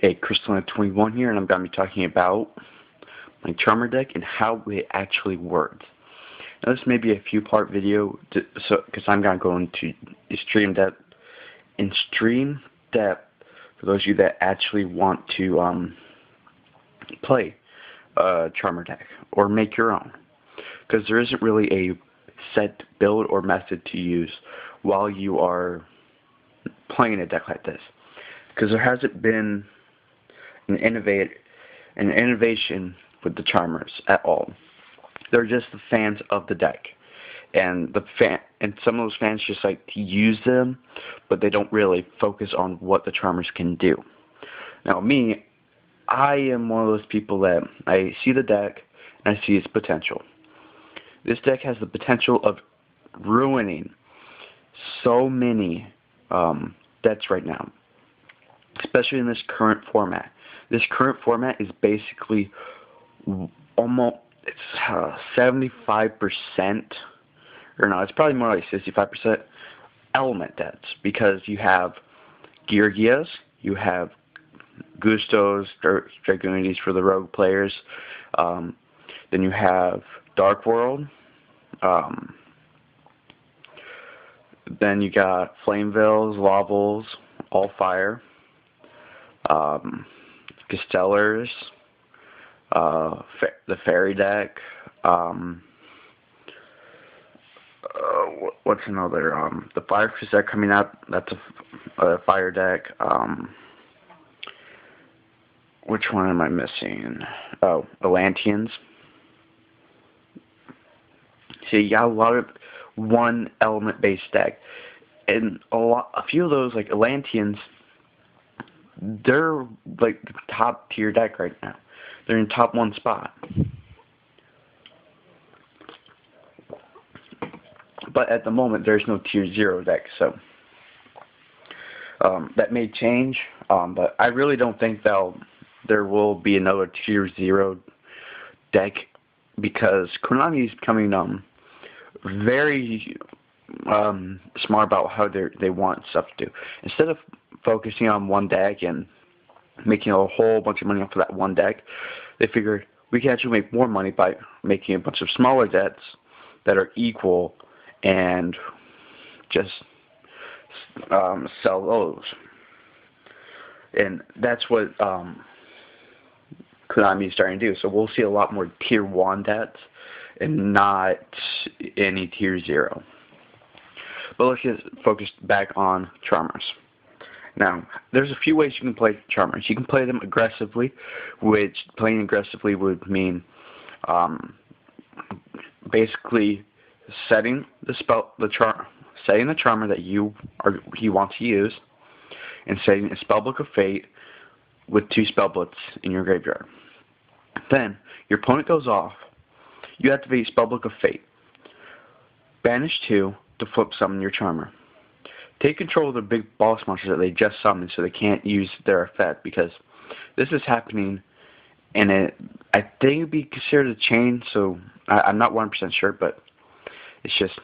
Hey, Crystalline21 here, and I'm going to be talking about my Charmer deck and how it actually works. Now, this may be a few-part video, because I'm going to go into extreme depth. In extreme depth, for those of you that actually want to play a Charmer deck or make your own, because there isn't really a set build or method to use while you are playing a deck like this, because there hasn't been an innovation with the Charmers at all. They're just the fans of the deck, and some of those fans just like to use them, but they don't really focus on what the Charmers can do. Now me, I am one of those people that I see the deck and I see its potential. This deck has the potential of ruining so many decks right now, especially in this current format. This current format is basically almost 75%, or no, it's probably more like 65% element decks, because you have Geargias, you have Gustos, Dragoonies for the rogue players, then you have Dark World, then you got Flameveils, Lavels, All Fire, Castellars, the Fairy deck, what's another, the Fire Fist deck coming out, that's a fire deck. Which one am I missing? Oh, Atlanteans. So you got a lot of one element based deck, and a few of those, like Atlanteans, they're like the top tier deck right now. They're in top one spot. But at the moment, there's no tier 0 deck, so that may change. But I really don't think there will be another tier 0 deck, because Konami is becoming very smart about how they want stuff to do. Instead of focusing on one deck and making a whole bunch of money off of that one deck, they figured we can actually make more money by making a bunch of smaller decks that are equal and just sell those. And that's what Konami is starting to do. So we'll see a lot more tier 1 decks and not any tier 0. But let's get focused back on Charmers. Now, there's a few ways you can play Charmers. You can play them aggressively, which playing aggressively would mean basically setting the Charmer that you want to use, and setting a Spellbook of Fate with 2 Spellbooks in your graveyard. Then your opponent goes off. You activate Spellbook of Fate. Banish 2 to flip summon your Charmer. Take control of the big boss monsters that they just summoned, so they can't use their effect, because this is happening, and I think it would be considered a chain, so I'm not 100% sure, but it's just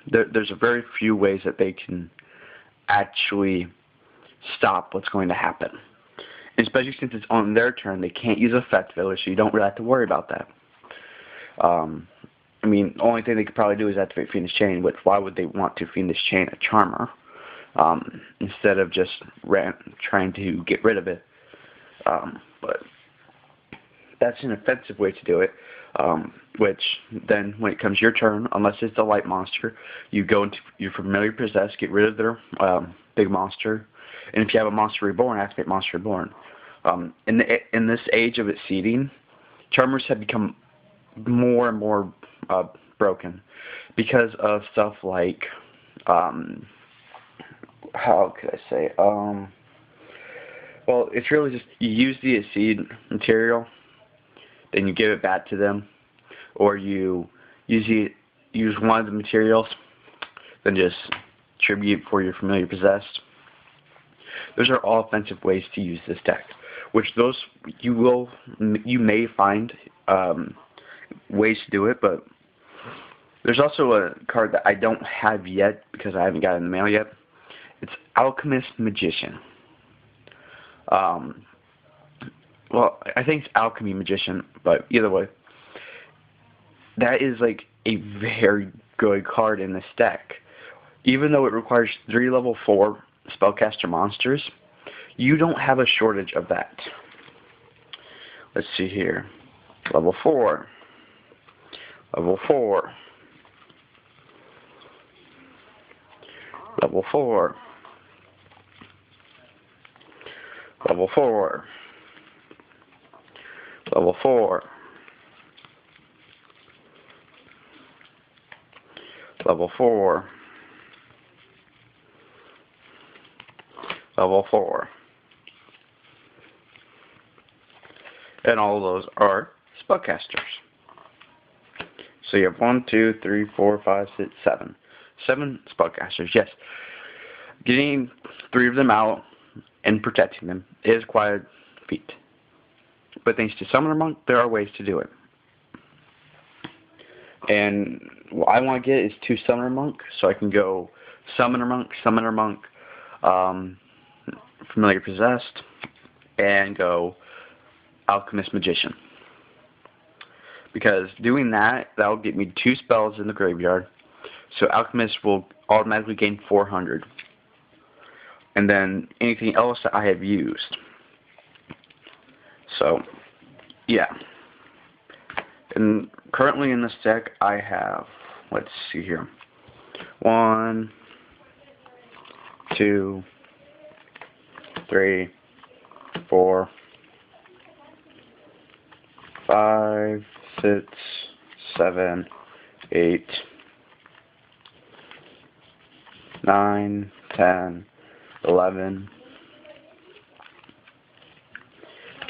there's a very few ways that they can actually stop what's going to happen. And especially since it's on their turn, they can't use Effect Village, so you don't really have to worry about that. I mean, the only thing they could probably do is activate Fiendish Chain, which why would they want to Fiendish Chain a Charmer instead of just trying to get rid of it? But that's an offensive way to do it, which then when it comes your turn, unless it's a light monster, you go into your Familiar Possess, get rid of their big monster, and if you have a Monster Reborn, activate Monster Reborn. In this age of its seeding, Charmers have become more and more broken because of stuff like how could I say, well, it's really just you use the seed material, then you give it back to them, or you use one of the materials, then just tribute for your Familiar Possessed. Those are all offensive ways to use this deck, which you may find ways to do it, but there's also a card that I don't have yet because I haven't got it in the mail yet. It's Alchemist Magician. Um, well, I think it's Alchemy Magician, but either way, that is like a very good card in this deck. Even though it requires 3 level 4 spellcaster monsters, you don't have a shortage of that. Let's see here. Level 4. Level 4. Level 4. Level 4. Level 4. Level 4. Level 4. And all of those are spellcasters. So you have 1, 2, 3, 4, 5, 6, 7. 7 spellcasters, yes. Getting 3 of them out and protecting them is quite a feat. But thanks to Summoner Monk, there are ways to do it. And what I want to get is 2 Summoner Monk, so I can go Summoner Monk, Familiar Possessed, and go Alchemist Magician. Because doing that will get me 2 spells in the graveyard. So Alchemist will automatically gain 400. And then anything else that I have used. So, yeah. And currently in this deck I have, let's see here, 1, 2, 3, 4, 5, 6, 7, 8, 9, 10, 11,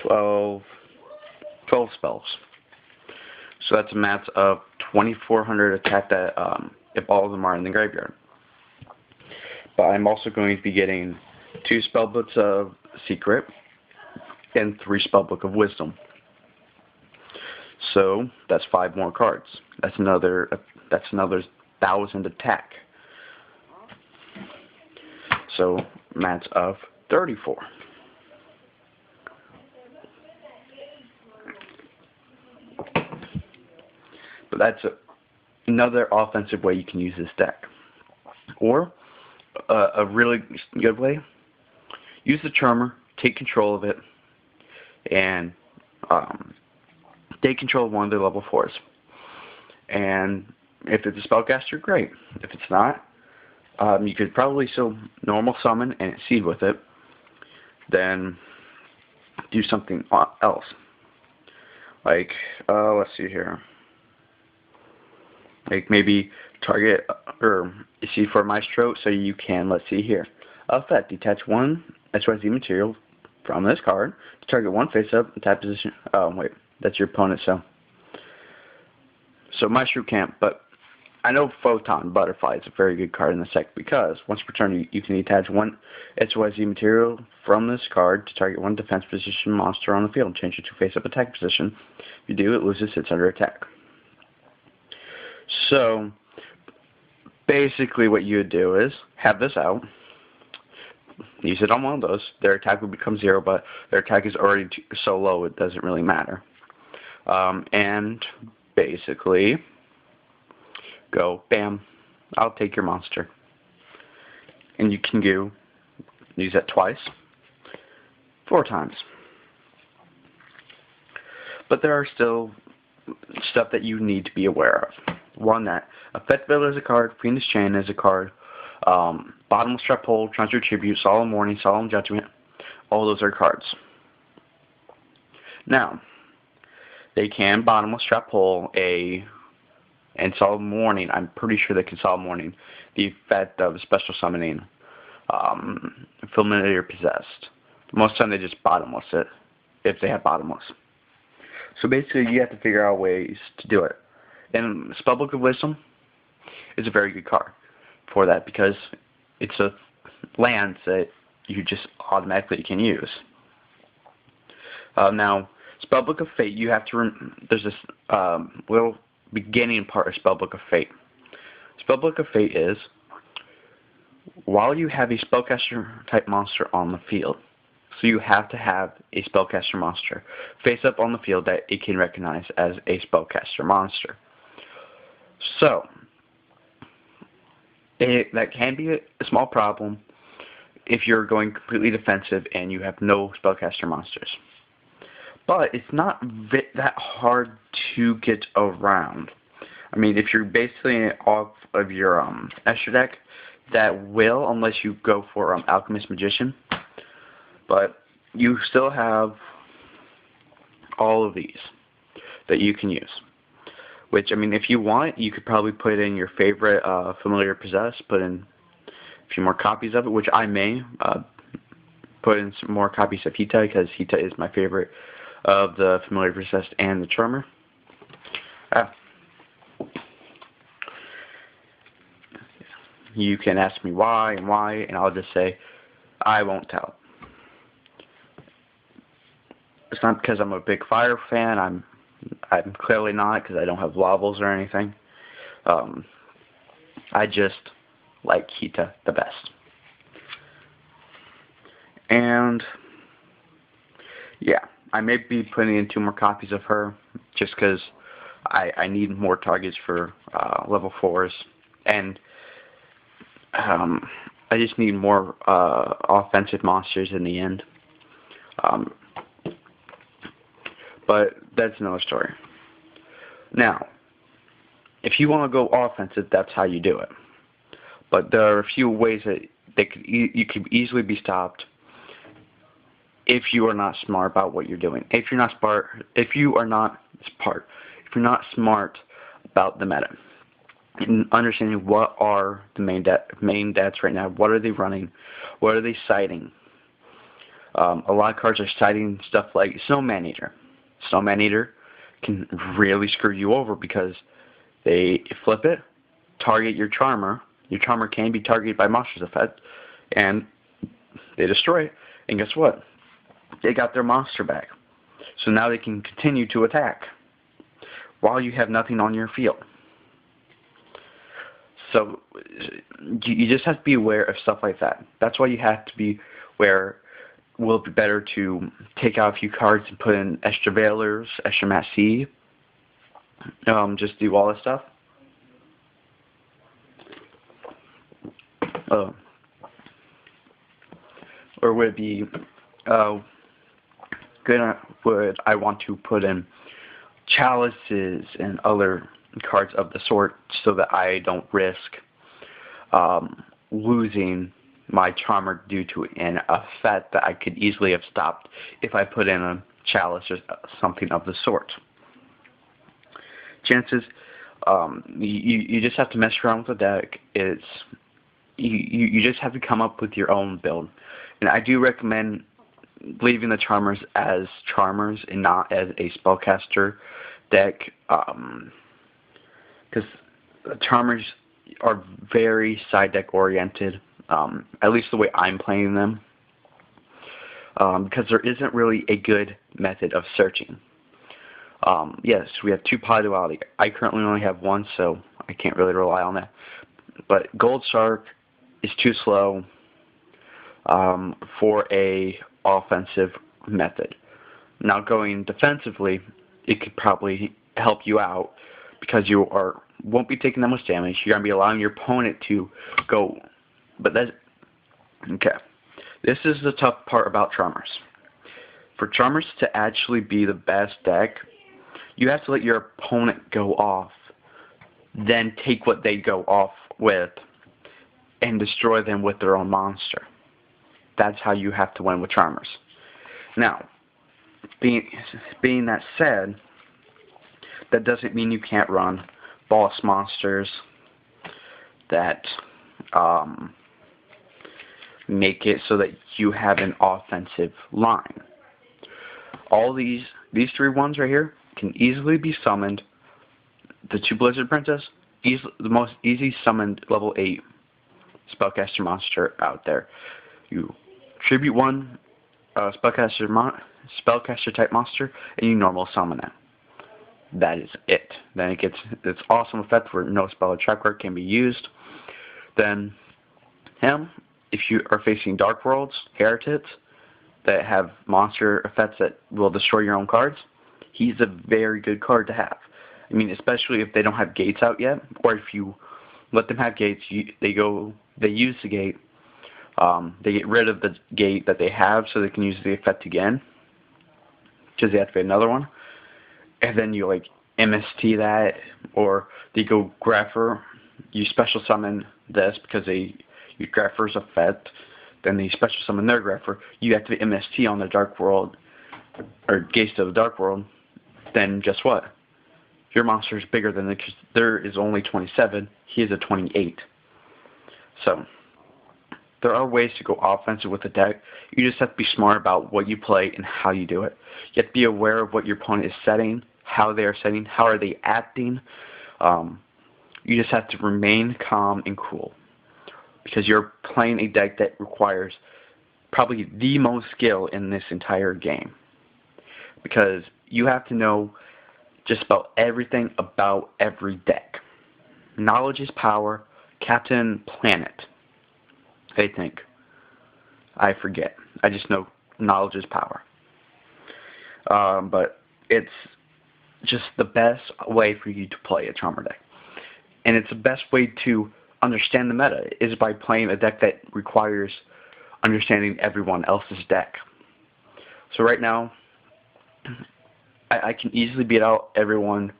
12 spells. So that's a max of 2,400 attack that if all of them are in the graveyard. But I'm also going to be getting 2 Spellbooks of Secret and 3 Spellbook of Wisdom. So that's 5 more cards. That's another 1,000 attack. So max of 34. But that's another offensive way you can use this deck. Or a really good way, use the Charmer, take control of it, and take control of one of their level 4s. And if it's a spellcaster, great. If it's not, you could probably still normal summon and seed with it, then do something else. Like, let's see here. Like maybe target, or see for Maestro, so you can, let's see here. Effect, detach 1 XYZ material from this card to target 1 face-up and tap position. Oh, wait, that's your opponent, so Maestro can't, but I know Photon Butterfly is a very good card in this deck because once per turn you can detach 1 XYZ material from this card to target 1 defense position monster on the field. Change it to face-up attack position. If you do, it loses its under attack. So basically what you would do is have this out, use it on one of those. Their attack would become 0, but their attack is already so low it doesn't really matter. And basically go, bam, I'll take your monster. And you can use that twice, 4 times. But there are still stuff that you need to be aware of. One, that Effect Veiler is a card, Fiendish Chain is a card, Bottomless Trap Hole, Transfer Tribute, Solemn Warning, Solemn Judgment, all those are cards. Now, they can Bottomless Trap Hole and Solemn Warning. I'm pretty sure they can Solemn Warning the effect of special summoning Familiar Possessed. Most of the time they just Bottomless it, if they have Bottomless. So basically you have to figure out ways to do it. And Spellbook of Wisdom is a very good card for that because it's a land that you just automatically can use. Now, Spellbook of Fate, you have to there's this little beginning part of Spellbook of Fate. Spellbook of Fate is, while you have a spellcaster type monster on the field, So you have to have a spellcaster monster face up on the field that it can recognize as a spellcaster monster. So, that can be a small problem if you're going completely defensive and you have no spellcaster monsters. But it's not that hard to get around. I mean, if you're basing it off of your Escher deck, that will, unless you go for Alchemist Magician. But you still have all of these that you can use. Which, I mean, if you want, you could probably put in your favorite Familiar Possess, put in a few more copies of it, which I may put in some more copies of Hita, because Hita is my favorite of the Familiar Possessed and the Charmer. You can ask me why, and I'll just say, I won't tell. It's not because I'm a big Fire fan. I'm clearly not, because I don't have levels or anything. I just like Hita the best. And yeah, I may be putting in 2 more copies of her just because I need more targets for level 4s, and I just need more offensive monsters in the end. But that's another story. Now, if you want to go offensive, that's how you do it. But there are a few ways that you could easily be stopped if you are not smart about what you're doing. If you're not smart about the meta, and understanding what are the main decks right now, what are they running, what are they citing. A lot of cards are citing stuff like Snow Maneater. Snow Maneater can really screw you over because they flip it, target your Charmer. Your Charmer can be targeted by Monster's Effect, and they destroy it. And guess what? They got their monster back. So now they can continue to attack while you have nothing on your field. So you just have to be aware of stuff like that. That's why you have to be aware. Will it be better to take out a few cards and put in extra Veilers, extra Massey, just do all this stuff? Or would it be would I want to put in Chalices and other cards of the sort so that I don't risk losing my Charmer due to an effect that I could easily have stopped if I put in a Chalice or something of the sort. Chances, you just have to mess around with the deck. You just have to come up with your own build. And I do recommend leaving the Charmers as Charmers and not as a Spellcaster deck, because Charmers are very side deck oriented, at least the way I'm playing them, because there isn't really a good method of searching. Yes, we have 2 Polyduality. I currently only have 1, so I can't really rely on that. But Gold Shark is too slow for a offensive method. Now going defensively, it could probably help you out because you won't be taking that much damage. You're going to be allowing your opponent to go. But that's okay. This is the tough part about Charmers. For Charmers to actually be the best deck, you have to let your opponent go off, then take what they go off with and destroy them with their own monster. That's how you have to win with Charmers. Now, being that said, that doesn't mean you can't run boss monsters that make it so that you have an offensive line. All these 3 ones right here can easily be summoned. The 2 Blizzard Princess, the most easy summoned level 8 Spellcaster monster out there. You tribute 1 Spellcaster type monster, and you normal summon it. That is it. Then it gets its awesome effect where no spell or track work can be used. Then him, if you are facing Dark Worlds, Heretics, that have monster effects that will destroy your own cards, he's a very good card to have. I mean, especially if they don't have gates out yet, or if you let them have gates, they use the gate, they get rid of the gate that they have so they can use the effect again, because they activate another one, and then you like MST that, or they go Grapher, you special summon this because they use Grapher's effect, then they special summon their Grapher, you activate MST on the Dark World, or Gates of the Dark World, then guess what? Your monster is bigger than it, because there is only 27, he is a 28. So, there are ways to go offensive with the deck. You just have to be smart about what you play and how you do it. You have to be aware of what your opponent is setting, how they are setting, how are they acting. You just have to remain calm and cool, because you're playing a deck that requires probably the most skill in this entire game, because you have to know just about everything about every deck. Knowledge is power. Captain Planet, I think. I forget. I just know knowledge is power. But it's just the best way for you to play a Charmer deck. And it's the best way to understand the meta is by playing a deck that requires understanding everyone else's deck. So right now, I can easily beat out everyone,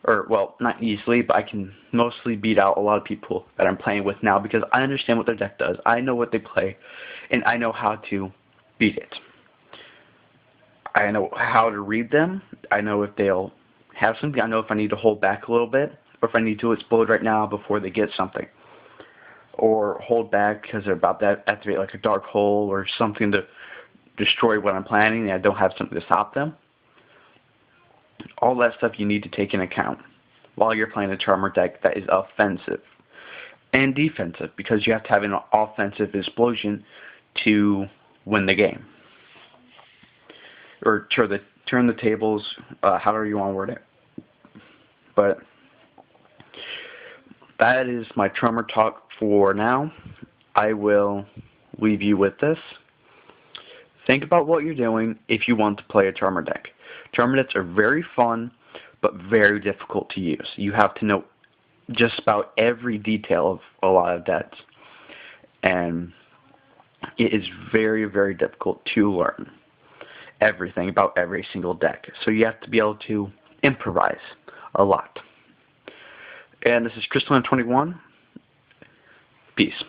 or well, not easily, but I can mostly beat out a lot of people that I'm playing with now because I understand what their deck does. I know what they play, and I know how to beat it. I know how to read them. I know if they'll have something. I know if I need to hold back a little bit, or if I need to explode right now before they get something. Or hold back because they're about to activate like a dark hole or something to destroy what I'm planning and I don't have something to stop them. All that stuff you need to take into account while you're playing a Charmer deck that is offensive and defensive, because you have to have an offensive explosion to win the game. Or turn the tables, however you want to word it. But that is my Charmer talk for now. I will leave you with this. Think about what you're doing if you want to play a Charmer deck. Charmer decks are very fun, but very difficult to use. You have to know just about every detail of a lot of decks. And it is very, very difficult to learn everything about every single deck. So you have to be able to improvise a lot. And this is Crystalline21. Peace.